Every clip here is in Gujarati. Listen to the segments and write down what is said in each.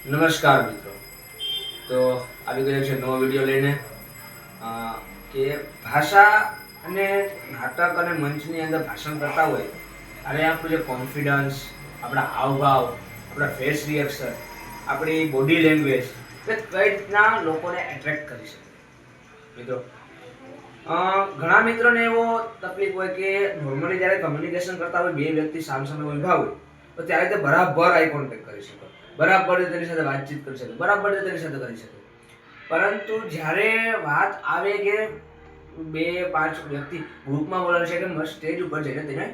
નમસ્કાર મિત્રો. તો આવી ગયો છે નવો વિડીયો લઈને કે ભાષા અને નાટક અને મંચની અંદર ભાષણ કરતા હોય ત્યારે આપણું જે કોન્ફિડન્સ, આપણા હાવભાવ, આપણા ફેસ રિએક્શન, આપણી બોડી લેંગ્વેજ એ કઈ રીતના લોકોને એટ્રેક્ટ કરી શકે. મિત્રો ઘણા મિત્રોને એવો તકલીફ હોય કે નોર્મલી જ્યારે કમ્યુનિકેશન કરતા હોય, બે વ્યક્તિ સામસામે ઊભા હોય તો ત્યારે તે બરાબર આઈ કોન્ટેક્ટ કરી શકે, બરાબર તેની સાથે વાતચીત કરી શકે, બરાબર તેની સાથે કરી શકે. પરંતુ જ્યારે વાત આવે કે 2-5 વ્યક્તિ ગ્રુપમાં બોલવાનું છે કે સ્ટેજ ઉપર જઈને તેને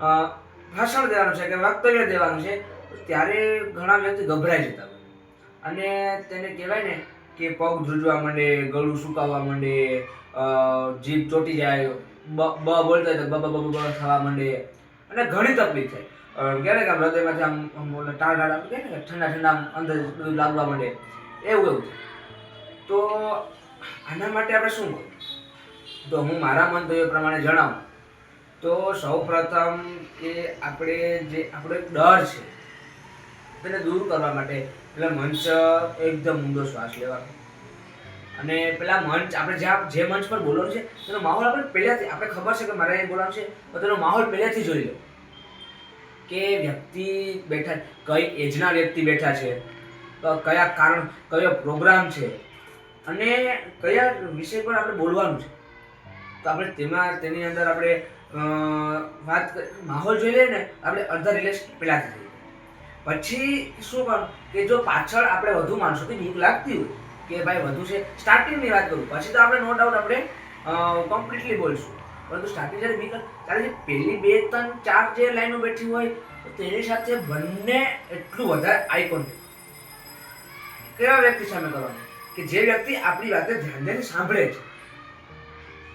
ભાષણ દેવાનું છે કે વક્તવ્ય દેવાનું છે, ત્યારે ઘણા વ્યક્તિ ગભરાઈ જતા હોય અને તેને કહેવાય ને કે પગ ધ્રુજવા માંડે, ગળું સુકાવા માંડે, જીભ ચોટી જાય, બ બોલતા હોય તો બ બ બ બ થવા માંડે અને ઘણી તકલીફ થાય. ક્યારે કે હૃદયમાંથી આમ ટાળ કે ને ઠંડા ઠંડા અંદર બધું લાગવા માંડે, એવું થાય. તો આના માટે આપણે શું કરવું? તો હું મારા મંતવ્ય પ્રમાણે જણાવું તો સૌ પ્રથમ કે આપણે જે આપણો એક ડર છે તેને દૂર કરવા માટે પેલા મંચ એકદમ ઊંડો શ્વાસ લેવાનો અને પેલા મંચ આપણે જે મંચ પર બોલવાનું છે તેનો માહોલ આપણે પહેલાથી આપણે ખબર છે કે મારે અહીં બોલવાનું છે તો તેનો માહોલ પહેલાથી જોઈ લો કે વ્યક્તિ બેઠા, કઈ એજના વ્યક્તિ બેઠા છે, કયા કારણ, કયો પ્રોગ્રામ છે અને કયા વિષય પર આપણે બોલવાનું છે. તો આપણે તેની અંદર આપણે માહોલ જોઈ લઈએ ને, આપણે અડધા રિલેક્સ પહેલાથી થઈ. પછી શું કરવું કે જો પાછળ આપણે વધુ માણસોથી બીક લાગતી હોય કે ભાઈ વધુ છે, સ્ટાર્ટિંગની વાત કરું, પછી તો આપણે નો ડાઉટ આપણે કમ્પ્લીટલી બોલશું. પરંતુ સ્ટાર્ટિંગ જ્યારે બીક ત્યારે જે પહેલી 2-3-4 જે લાઈનો બેઠી હોય તો તેની સાથે બંને એટલું વધારે આઈ કોન્ટેક્ટ કેવા વ્યક્તિ સામે કરવાનું કે જે વ્યક્તિ આપણી વાતે ધ્યાનથી સાંભળે છે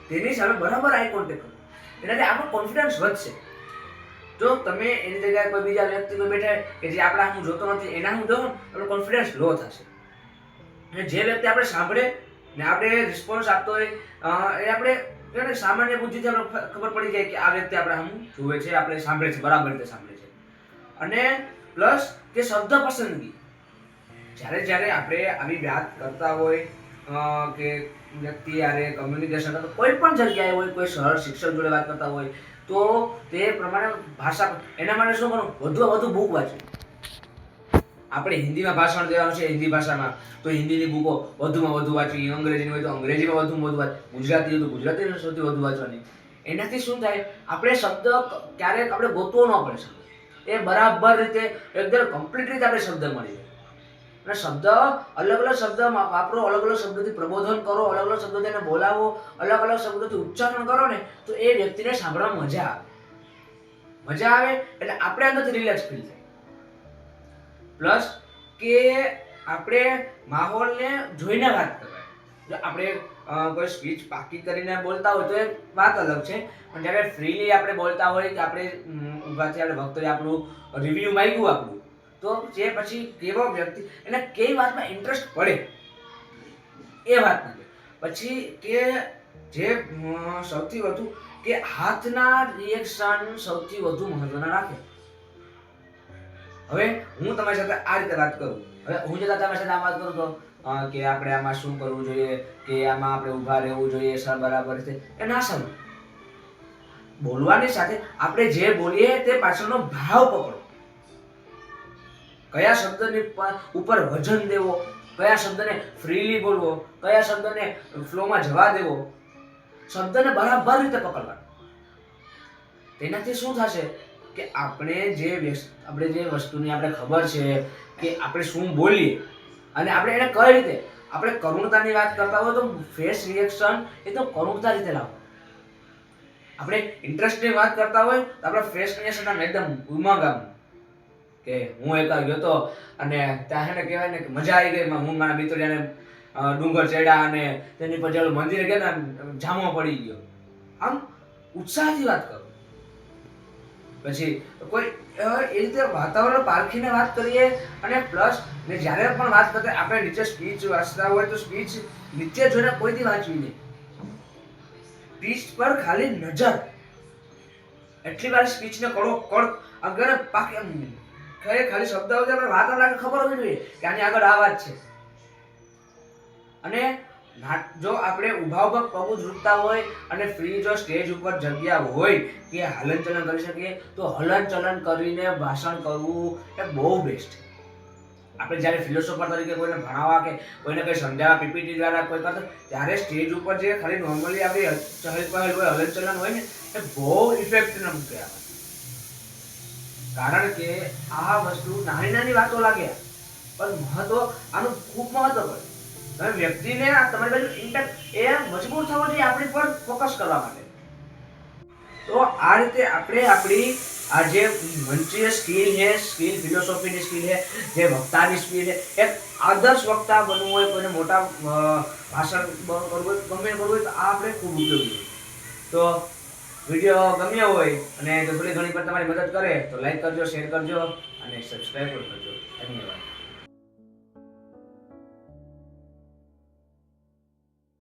તેની સામે બરાબર આઈ કોન્ટેક્ટ કરો. એનાથી આપણો કોન્ફિડન્સ વધશે. જો તમે એની જગ્યાએ કોઈ બીજા વ્યક્તિ કોઈ બેઠા કે જે આપણા હું જોતો નથી એના હું જોઉં, આપણો કોન્ફિડન્સ લો થશે. અને જે વ્યક્તિ આપણે સાંભળે ને આપણે રિસ્પોન્સ આપતો હોય એ આપણે સામાન્ય બુદ્ધિથી આપણે ખબર પડી જાય કે આ વ્યક્તિ આપણે હમ જુએ છે, આપણે સાંભળે છે, બરાબર રીતે સાંભળે છે. અને પ્લસ કે શબ્દ પસંદગી, જ્યારે આપણે આવી વાત કરતા હોય કે વ્યક્તિ યારે કમ્યુનિકેશન કરતા કોઈ પણ જગ્યાએ હોય, કોઈ સરળ શિક્ષક જોડે વાત કરતા હોય તો તે પ્રમાણે ભાષા, એના માટે શું કરવું? વધુ બુક વાંચવી. આપણે હિન્દીમાં ભાષણ દેવાનું છે, હિન્દી ભાષામાં તો હિન્દીની બુકો વધુમાં વધુ વાંચવી, અંગ્રેજીની હોય તો અંગ્રેજીમાં વધુમાં વધુ વાંચવી, ગુજરાતી હોય તો ગુજરાતીની સૌથી વધુ વાંચવાની. એનાથી શું થાય, આપણે શબ્દ ક્યારેક આપણે ગોતવો ન પડે. શબ્દ એ બરાબર રીતે એકદમ કમ્પ્લીટ રીતે આપણે શબ્દ મળી જાય. અને શબ્દ અલગ શબ્દ વાપરો, અલગ શબ્દોથી પ્રબોધન કરો, અલગ શબ્દોથી એને બોલાવો, અલગ શબ્દોથી ઉચ્ચારણ કરો ને તો એ વ્યક્તિને સાંભળવામાં મજા આવે. મજા આવે એટલે આપણે અંદરથી રિલેક્સ ફીલ થાય. પ્લસ કે આપણે માહોલને જોઈને વાત કરવાની. જો આપણે કોઈ સ્પીચ પાકી કરીને બોલતા હોય તો એ વાત અલગ છે, પણ જ્યારે ફ્રીલી આપણે બોલતા હોય કે આપણે ઊભાથી આપણે વક્તવ્ય આપણું રિવ્યુ માંગ્યું આપણું, તો જે પછી કેવો વ્યક્તિ એને કઈ વાતમાં ઇન્ટરેસ્ટ પડે એ વાત નથી. પછી કે જે સૌથી વધુ કે હાથના રિએક્શન સૌથી વધુ મહત્વના રાખે. હવે હું તમારી સાથે આ રીતે વાત કરું, હવે હું જે તમારી સાથે આ વાત કરું તો કે આપણે આમાં શું કરવું જોઈએ, કે આમાં આપણે ઊભા રહેવું જોઈએ સર બરાબર છે, એ ના સમજ. બોલવાની સાથે આપણે જે બોલીએ તે પાછળનો ભાવ પકડો. કયા શબ્દની ઉપર વજન દેવો, કયા શબ્દને ફ્રીલી બોલવો, કયા શબ્દને ફ્લોમાં જવા દેવો, શબ્દને બરાબર રીતે પકડવાનો. તેનાથી શું થશે કે આપણે જે વસ્તુની આપણે ખબર છે કે આપણે શું બોલીએ અને આપણે એને કઈ રીતે, આપણે કરુણતાની વાત કરતા હોય તો ફેસ રિએક્શન એ તો કરુણતા રીતે લાવો. આપણે ઇન્ટરેસ્ટની વાત કરતા હોય તો આપણા ફેસ રિએક્શન એકદમ ઉમંગ આમ કે હું એક ગયો તો અને ત્યાં એને કહેવાય ને કે મજા આવી ગઈ. હું મારા મિત્રો જાણે ડુંગર ચડ્યા અને તેની પર જ્યારે મંદિરે ગયા ને જામો પડી ગયો, આમ ઉત્સાહથી વાત કરો. પછી કોઈ એ રીતે વાતાવરણ પારખીને વાત કરીએ. અને પ્લસ ને જ્યારે પણ વાત કરતા આપણે નીચે સ્પીચ વાંચતા હોય તો સ્પીચ નીચે જોઈને કોઈથી વાંચવી નહીં. સ્પીચ પર ખાલી નજર, એટલી વાર સ્પીચને કડો કડ અગર પાકે ખાલી શબ્દ હોય આપણે વાત આપણે ખબર હોવી જોઈએ કે આની આગળ આ વાત છે. અને જો આપણે ઊભા ઊભા પગ ઝૂકતા હોય અને ફ્રી જો સ્ટેજ ઉપર જગ્યા હોય કે હલન ચલન કરી શકીએ તો હલન ચલન કરીને ભાષણ કરવું એ બહુ બેસ્ટ છે. આપણે જ્યારે ફિલોસોફર તરીકે કોઈને ભણાવવા કે કોઈને કંઈ સમજાવવા પીપીટી દ્વારા કોઈ કરતા ત્યારે સ્ટેજ ઉપર જે ખાલી નોર્મલી આપણી ચહલ પહલ હોય હલન ચલન હોય ને એ બહુ ઇફેક્ટ મૂકે આપણે. કારણ કે આ વસ્તુ નાની નાની વાતો લાગે પણ મહત્વ આનું ખૂબ મહત્વ પડે. તમે વ્યક્તિને તમારી બાજુ ઇમ્પેક્ટ એ મજબૂર થવો જોઈએ આપણી પર ફોકસ કરવા માટે. તો આ રીતે આપણે આપણી આ જે મંચીય સ્કિલ છે, સ્કિલ ફિલોસોફીની સ્કિલ છે, જે વક્તાની સ્કિલ છે, એક આદર્શ વક્તા બનવું હોય, કોઈને મોટા ભાષણ કરવું હોય, ગમે કરવું હોય તો આ આપણે ખૂબ ઉપયોગી છે. તો વિડીયો ગમ્યો હોય અને જો થોડી ઘણી પણ તમારી મદદ કરે તો લાઈક કરજો, શેર કરજો અને સબસ્ક્રાઈબ પણ કરજો. ધન્યવાદ.